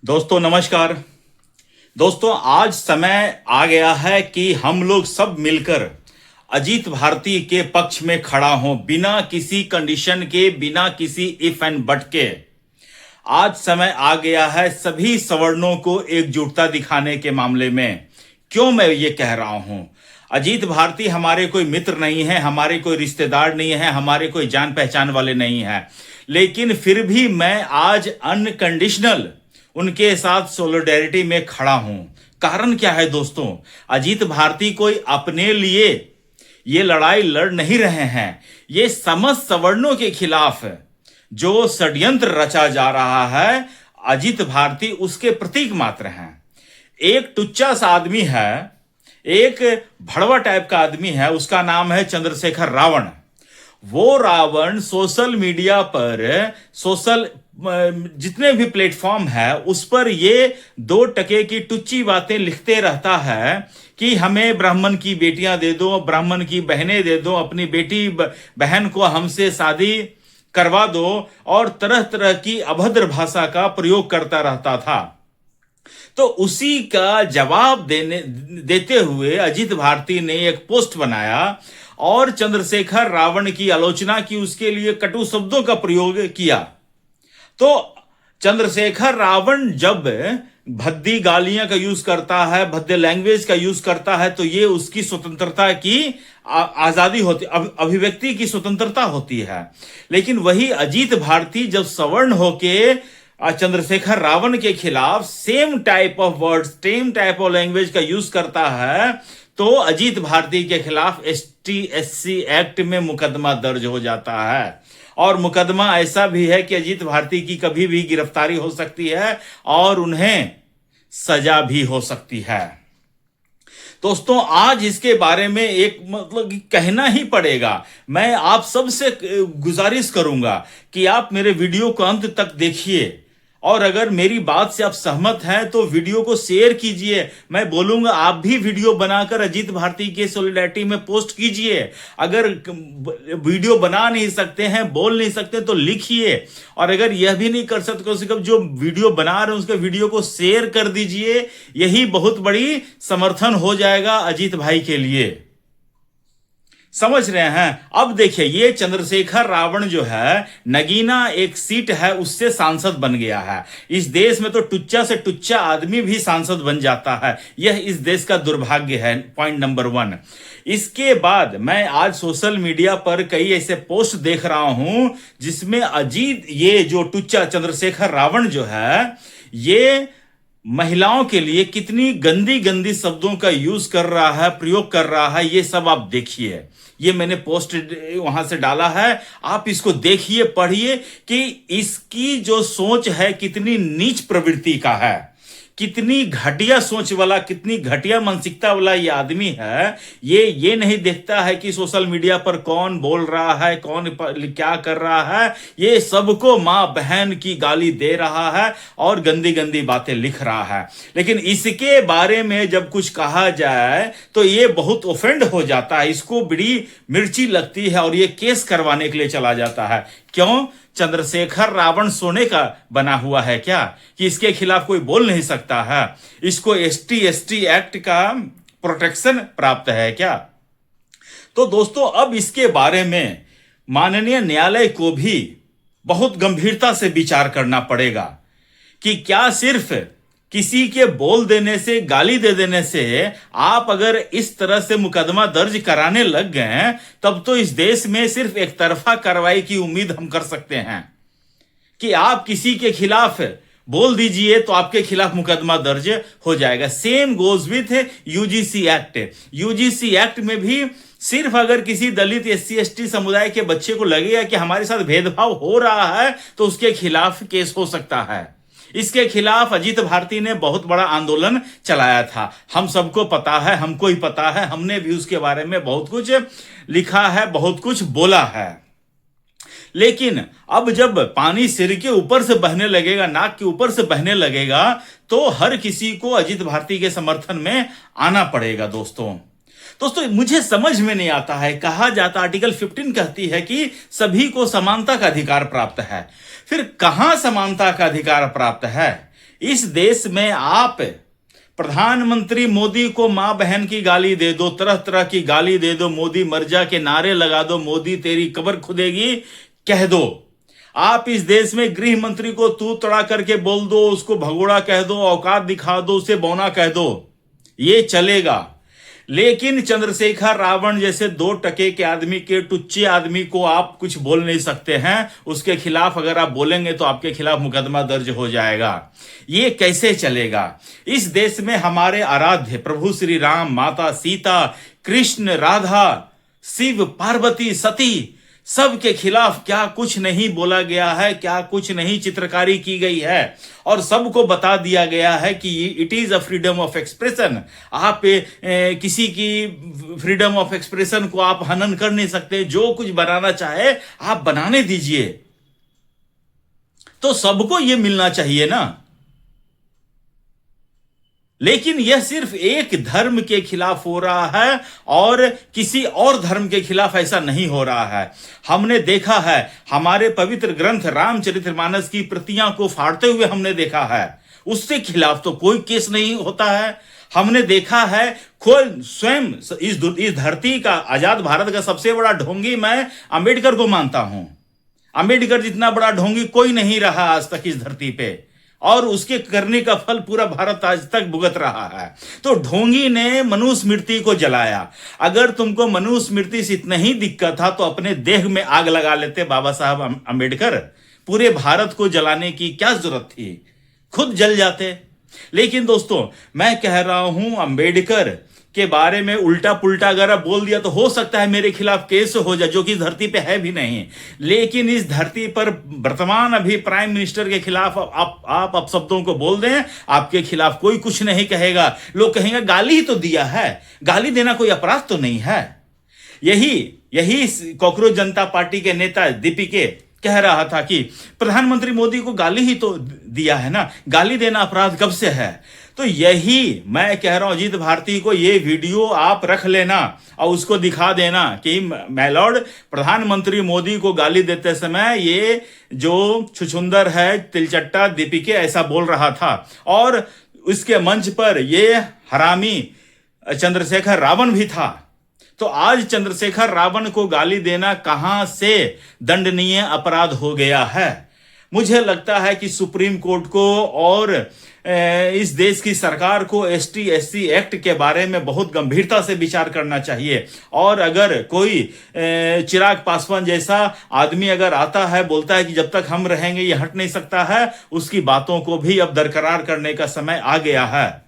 दोस्तों नमस्कार। दोस्तों आज समय आ गया है कि हम लोग सब मिलकर अजीत भारती के पक्ष में खड़ा हों, बिना किसी कंडीशन के, बिना किसी इफ एंड बट के। आज समय आ गया है सभी सवर्णों को एकजुटता दिखाने के मामले में। क्यों मैं ये कह रहा हूं? अजीत भारती हमारे कोई मित्र नहीं है, हमारे कोई रिश्तेदार नहीं है, हमारे कोई जान पहचान वाले नहीं है, लेकिन फिर भी मैं आज अनकंडीशनल उनके साथ सोलिडेरिटी में खड़ा हूं। कारण क्या है दोस्तों? अजीत भारती कोई अपने लिए ये लड़ाई लड़ नहीं रहे हैं। ये समस्त सवर्णों के खिलाफ जो षड्यंत्र रचा जा रहा है, अजीत भारती उसके प्रतीक मात्र हैं। एक टुच्चा सा आदमी है, एक भड़वा टाइप का आदमी है, उसका नाम है चंद्रशेखर रावण। वो रावण सोशल मीडिया पर, जितने भी प्लेटफॉर्म है उस पर ये 2 टके की टुच्ची बातें लिखते रहता है कि हमें ब्राह्मण की बेटियां दे दो, ब्राह्मण की बहनें दे दो, अपनी बेटी बहन को हमसे शादी करवा दो, और तरह तरह की अभद्र भाषा का प्रयोग करता रहता था। तो उसी का जवाब देते हुए अजीत भारती ने एक पोस्ट बनाया और चंद्रशेखर रावण की आलोचना की, उसके लिए कटु शब्दों का प्रयोग किया। तो चंद्रशेखर रावण जब भद्दी गालियां का यूज करता है, भद्दे लैंग्वेज का यूज करता है, तो ये उसकी स्वतंत्रता की आजादी होती, अभिव्यक्ति की स्वतंत्रता होती है। लेकिन वही अजीत भारती जब सवर्ण होके चंद्रशेखर रावण के खिलाफ same type of words, same type of language का यूज करता है, तो अजीत भारती के खिलाफ ST/SC एक्ट में मुकदमा दर्ज हो जाता है। और मुकदमा ऐसा भी है कि अजीत भारती की कभी भी गिरफ्तारी हो सकती है और उन्हें सजा भी हो सकती है। दोस्तों आज इसके बारे में एक कहना ही पड़ेगा। मैं आप सबसे गुजारिश करूंगा कि आप मेरे वीडियो को अंत तक देखिए, और अगर मेरी बात से आप सहमत हैं तो वीडियो को शेयर कीजिए। मैं बोलूंगा आप भी वीडियो बनाकर अजीत भारती के सॉलिडरिटी में पोस्ट कीजिए। अगर वीडियो बना नहीं सकते हैं, बोल नहीं सकते, तो लिखिए। और अगर यह भी नहीं कर सकते, कम से कम जो वीडियो बना रहे हैं उसके वीडियो को शेयर कर दीजिए। यही बहुत बड़ी समर्थन हो जाएगा अजीत भाई के लिए। समझ रहे हैं? अब देखिए, ये चंद्रशेखर रावण जो है, नगीना एक सीट है उससे सांसद बन गया है। इस देश में तो टुच्चा से टुच्चा आदमी भी सांसद बन जाता है। यह इस देश का दुर्भाग्य है। Point number 1। इसके बाद मैं आज सोशल मीडिया पर कई ऐसे पोस्ट देख रहा हूं जिसमें अजीत, ये जो टुच्चा चंद्रशेखर रावण जो है, ये महिलाओं के लिए कितनी गंदी गंदी शब्दों का यूज कर रहा है, प्रयोग कर रहा है। ये सब आप देखिए। ये मैंने पोस्ट वहां से डाला है, आप इसको देखिए, पढ़िए कि इसकी जो सोच है कितनी नीच प्रवृत्ति का है, कितनी घटिया सोच वाला, कितनी घटिया मानसिकता वाला ये आदमी है। ये नहीं देखता है कि सोशल मीडिया पर कौन बोल रहा है, कौन क्या कर रहा है। ये सबको मां बहन की गाली दे रहा है और गंदी गंदी बातें लिख रहा है। लेकिन इसके बारे में जब कुछ कहा जाए तो ये बहुत ऑफेंड हो जाता है, इसको बड़ी मिर्ची लगती है और ये केस करवाने के लिए चला जाता है। क्यों? चंद्रशेखर रावण सोने का बना हुआ है क्या कि इसके खिलाफ कोई बोल नहीं सकता है? इसको ST/ST एक्ट का प्रोटेक्शन प्राप्त है क्या? तो दोस्तों अब इसके बारे में माननीय न्यायालय को भी बहुत गंभीरता से विचार करना पड़ेगा कि क्या सिर्फ किसी के बोल देने से, गाली दे देने से आप अगर इस तरह से मुकदमा दर्ज कराने लग गए, तब तो इस देश में सिर्फ एक तरफा कार्रवाई की उम्मीद हम कर सकते हैं कि आप किसी के खिलाफ बोल दीजिए तो आपके खिलाफ मुकदमा दर्ज हो जाएगा। Same goes with UGC act. UGC act में भी सिर्फ अगर किसी दलित SC/ST समुदाय के बच्चे को लगेगा कि हमारे साथ भेदभाव हो रहा है तो उसके खिलाफ केस हो सकता है। इसके खिलाफ अजीत भारती ने बहुत बड़ा आंदोलन चलाया था। हम सबको पता है, हमको ही पता है, हमने भी उसके बारे में बहुत कुछ लिखा है, बहुत कुछ बोला है। लेकिन अब जब पानी सिर के ऊपर से बहने लगेगा, नाक के ऊपर से बहने लगेगा, तो हर किसी को अजीत भारती के समर्थन में आना पड़ेगा। दोस्तों मुझे समझ में नहीं आता है, कहा जाता आर्टिकल 15 कहती है कि सभी को समानता का अधिकार प्राप्त है। फिर कहां समानता का अधिकार प्राप्त है? इस देश में आप प्रधानमंत्री मोदी को मां बहन की गाली दे दो, तरह तरह की गाली दे दो, मोदी मर जा के नारे लगा दो, मोदी तेरी कब्र खुदेगी कह दो। आप इस देश में गृह मंत्री को तू तड़ा करके बोल दो, उसको भगोड़ा कह दो, औकात दिखा दो, उसे बौना कह दो, ये चलेगा। लेकिन चंद्रशेखर रावण जैसे 2 टके के आदमी के टुच्चे आदमी को आप कुछ बोल नहीं सकते हैं। उसके खिलाफ अगर आप बोलेंगे तो आपके खिलाफ मुकदमा दर्ज हो जाएगा। ये कैसे चलेगा? इस देश में हमारे आराध्य प्रभु श्री राम, माता सीता, कृष्ण, राधा, शिव, पार्वती, सती, सबके खिलाफ क्या कुछ नहीं बोला गया है, क्या कुछ नहीं चित्रकारी की गई है, और सबको बता दिया गया है कि it is a freedom of expression. आप किसी की फ्रीडम ऑफ एक्सप्रेशन को आप हनन कर नहीं सकते। जो कुछ बनाना चाहे आप बनाने दीजिए। तो सबको यह मिलना चाहिए ना। लेकिन यह सिर्फ एक धर्म के खिलाफ हो रहा है और किसी और धर्म के खिलाफ ऐसा नहीं हो रहा है। हमने देखा है हमारे पवित्र ग्रंथ रामचरितमानस की प्रतियां को फाड़ते हुए हमने देखा है, उसके खिलाफ तो कोई केस नहीं होता है। हमने देखा है कोई स्वयं इस धरती का, आजाद भारत का सबसे बड़ा ढोंगी मैं अंबेडकर को मानता हूं। अंबेडकर जितना बड़ा ढोंगी कोई नहीं रहा आज तक इस धरती पे, और उसके करने का फल पूरा भारत आज तक भुगत रहा है। तो ढोंगी ने मनुस्मृति को जलाया। अगर तुमको मनुस्मृति से इतना ही दिक्कत था तो अपने देह में आग लगा लेते बाबा साहब अंबेडकर। पूरे भारत को जलाने की क्या जरूरत थी, खुद जल जाते। लेकिन दोस्तों मैं कह रहा हूं अंबेडकर के बारे में उल्टा पुल्टा अगर आप बोल दिया तो हो सकता है मेरे खिलाफ केस हो जाए, जो कि इस धरती पे है भी नहीं। लेकिन इस धरती पर वर्तमान अभी प्राइम मिनिस्टर के खिलाफ आप अपशब्दों को बोल दें, आपके खिलाफ कोई कुछ नहीं कहेगा। लोग कहेंगे गाली ही तो दिया है, गाली देना कोई अपराध तो नहीं है। यही कॉकरोच जनता पार्टी के नेता दीपिके कह रहा था कि प्रधानमंत्री मोदी को गाली ही तो दिया है ना, गाली देना अपराध कब से है? तो यही मैं कह रहा हूं अजीत भारती को, ये वीडियो आप रख लेना और उसको दिखा देना कि माय लॉर्ड प्रधानमंत्री मोदी को गाली देते समय ये जो छुछुंदर है तिलचट्टा दीपिके ऐसा बोल रहा था, और उसके मंच पर ये हरामी चंद्रशेखर रावण भी था। तो आज चंद्रशेखर रावण को गाली देना कहां से दंडनीय अपराध हो गया है? मुझे लगता है कि सुप्रीम कोर्ट को और इस देश की सरकार को ST/SC एक्ट के बारे में बहुत गंभीरता से विचार करना चाहिए। और अगर कोई चिराग पासवान जैसा आदमी अगर आता है, बोलता है कि जब तक हम रहेंगे ये हट नहीं सकता है, उसकी बातों को भी अब दरकरार करने का समय आ गया है।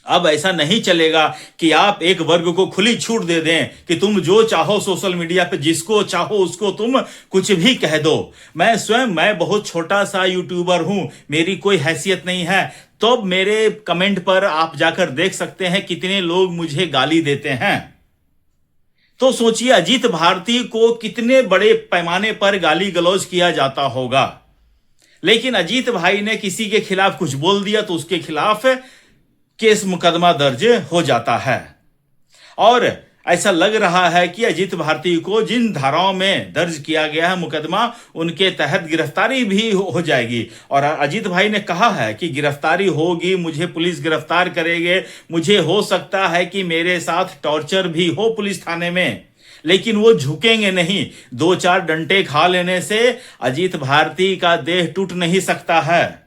अब ऐसा नहीं चलेगा कि आप एक वर्ग को खुली छूट दे दें कि तुम जो चाहो सोशल मीडिया पे जिसको चाहो उसको तुम कुछ भी कह दो। मैं बहुत छोटा सा यूट्यूबर हूं, मेरी कोई हैसियत नहीं है, तो मेरे कमेंट पर आप जाकर देख सकते हैं कितने लोग मुझे गाली देते हैं। तो सोचिए अजीत भारती को कितने बड़े पैमाने पर गाली गलौज किया जाता होगा। लेकिन अजीत भाई ने किसी के खिलाफ कुछ बोल दिया तो उसके खिलाफ केस मुकदमा दर्ज हो जाता है। और ऐसा लग रहा है कि अजीत भारती को जिन धाराओं में दर्ज किया गया है मुकदमा, उनके तहत गिरफ्तारी भी हो जाएगी। और अजीत भाई ने कहा है कि गिरफ्तारी होगी, मुझे पुलिस गिरफ्तार करेंगे, मुझे हो सकता है कि मेरे साथ टॉर्चर भी हो पुलिस थाने में, लेकिन वो झुकेंगे नहीं। 2-4 डंडे खा लेने से अजीत भारती का देह टूट नहीं सकता है।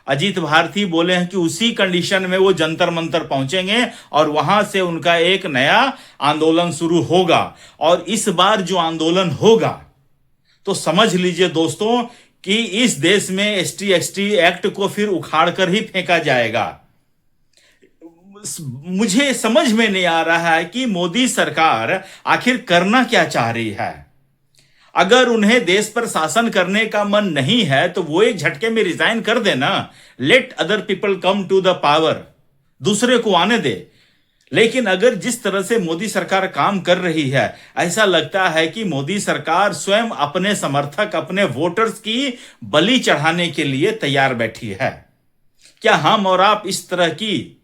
अजीत भारती बोले हैं कि उसी कंडीशन में वो जंतर मंतर पहुंचेंगे और वहां से उनका एक नया आंदोलन शुरू होगा। और इस बार जो आंदोलन होगा तो समझ लीजिए दोस्तों कि इस देश में ST/ST एक्ट को फिर उखाड़ कर ही फेंका जाएगा। मुझे समझ में नहीं आ रहा है कि मोदी सरकार आखिर करना क्या चाह रही है। अगर उन्हें देश पर शासन करने का मन नहीं है तो वो एक झटके में रिजाइन कर देना। Let other people come to the power, दूसरे को आने दे। लेकिन अगर जिस तरह से मोदी सरकार काम कर रही है, ऐसा लगता है कि मोदी सरकार स्वयं अपने समर्थक, अपने वोटर्स की बलि चढ़ाने के लिए तैयार बैठी है। क्या हम और आप इस तरह की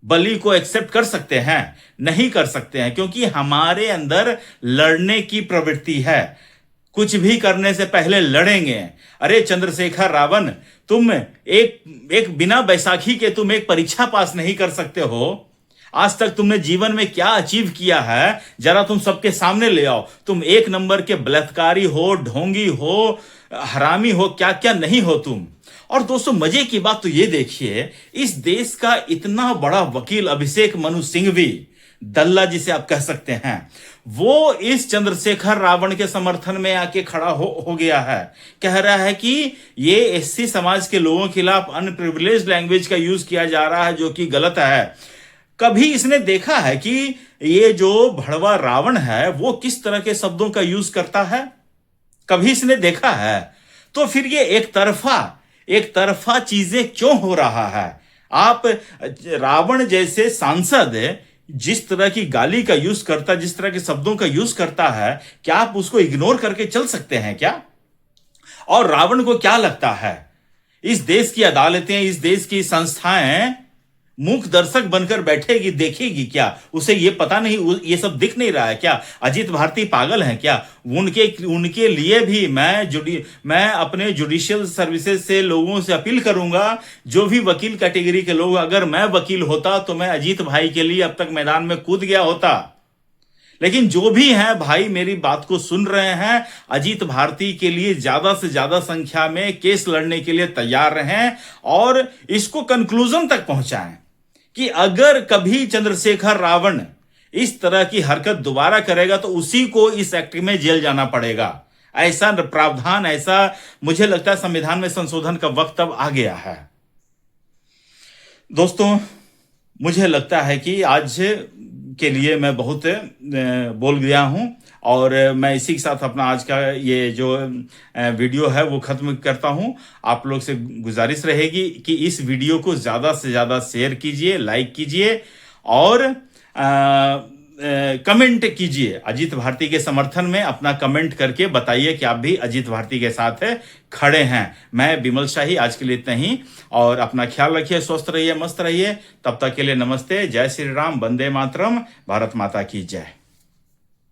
बलि को एक्सेप्ट कर सकते हैं? नहीं कर सकते हैं, क्योंकि हमारे अंदर लड़ने की प्रवृत्ति है। कुछ भी करने से पहले लड़ेंगे। अरे चंद्रशेखर रावण, तुम एक बिना बैसाखी के तुम एक परीक्षा पास नहीं कर सकते हो। आज तक तुमने जीवन में क्या अचीव किया है, जरा तुम सबके सामने ले आओ। तुम एक नंबर के बलात्कारी हो, ढोंगी हो, हरामी हो, क्या क्या नहीं हो तुम। और दोस्तों मजे की बात तो ये देखिए, इस देश का इतना बड़ा वकील अभिषेक मनु सिंघवी, दल्ला जिसे आप कह सकते हैं, वो इस चंद्रशेखर रावण के समर्थन में आके खड़ा हो गया है। कह रहा है कि ये एससी समाज के लोगों के खिलाफ अनप्रिविलेज्ड लैंग्वेज का यूज किया जा रहा है, जो कि गलत है। कभी इसने देखा है कि ये जो भड़वा रावण है वो किस तरह के शब्दों का यूज करता है? कभी इसने देखा है? तो फिर ये एक तरफा चीजें क्यों हो रहा है? आप रावण जैसे सांसद जिस तरह की गाली का यूज करता, जिस तरह के शब्दों का यूज करता है, क्या आप उसको इग्नोर करके चल सकते हैं क्या? और रावण को क्या लगता है इस देश की अदालतें, इस देश की संस्थाएं मूक दर्शक बनकर बैठेगी, देखेगी क्या? उसे ये पता नहीं, ये सब दिख नहीं रहा है क्या? अजीत भारती पागल हैं क्या? उनके लिए भी मैं अपने जुडिशियल सर्विसेज से लोगों से अपील करूंगा, जो भी वकील कैटेगरी के लोग, अगर मैं वकील होता तो मैं अजीत भाई के लिए अब तक मैदान में कूद गया होता। लेकिन जो भी हैं भाई, मेरी बात को सुन रहे हैं, अजीत भारती के लिए ज्यादा से ज्यादा संख्या में केस लड़ने के लिए तैयार रहें और इसको कंक्लूजन तक पहुंचाएं कि अगर कभी चंद्रशेखर रावण इस तरह की हरकत दोबारा करेगा तो उसी को इस एक्ट में जेल जाना पड़ेगा। ऐसा प्रावधान, ऐसा मुझे लगता है संविधान में संशोधन का वक्त अब आ गया है। दोस्तों मुझे लगता है कि आज के लिए मैं बहुत बोल गया हूं और मैं इसी के साथ अपना आज का ये जो वीडियो है वो खत्म करता हूं। आप लोग से गुजारिश रहेगी कि इस वीडियो को ज़्यादा से ज़्यादा शेयर कीजिए, लाइक कीजिए और कमेंट कीजिए। अजीत भारती के समर्थन में अपना कमेंट करके बताइए कि आप भी अजीत भारती के साथ खड़े हैं। मैं बिमल शाही, आज के लिए इतना ही और अपना ख्याल रखिए, स्वस्थ रहिए, मस्त रहिए। तब तक के लिए नमस्ते, जय श्री राम, वंदे मातरम, भारत माता की जय।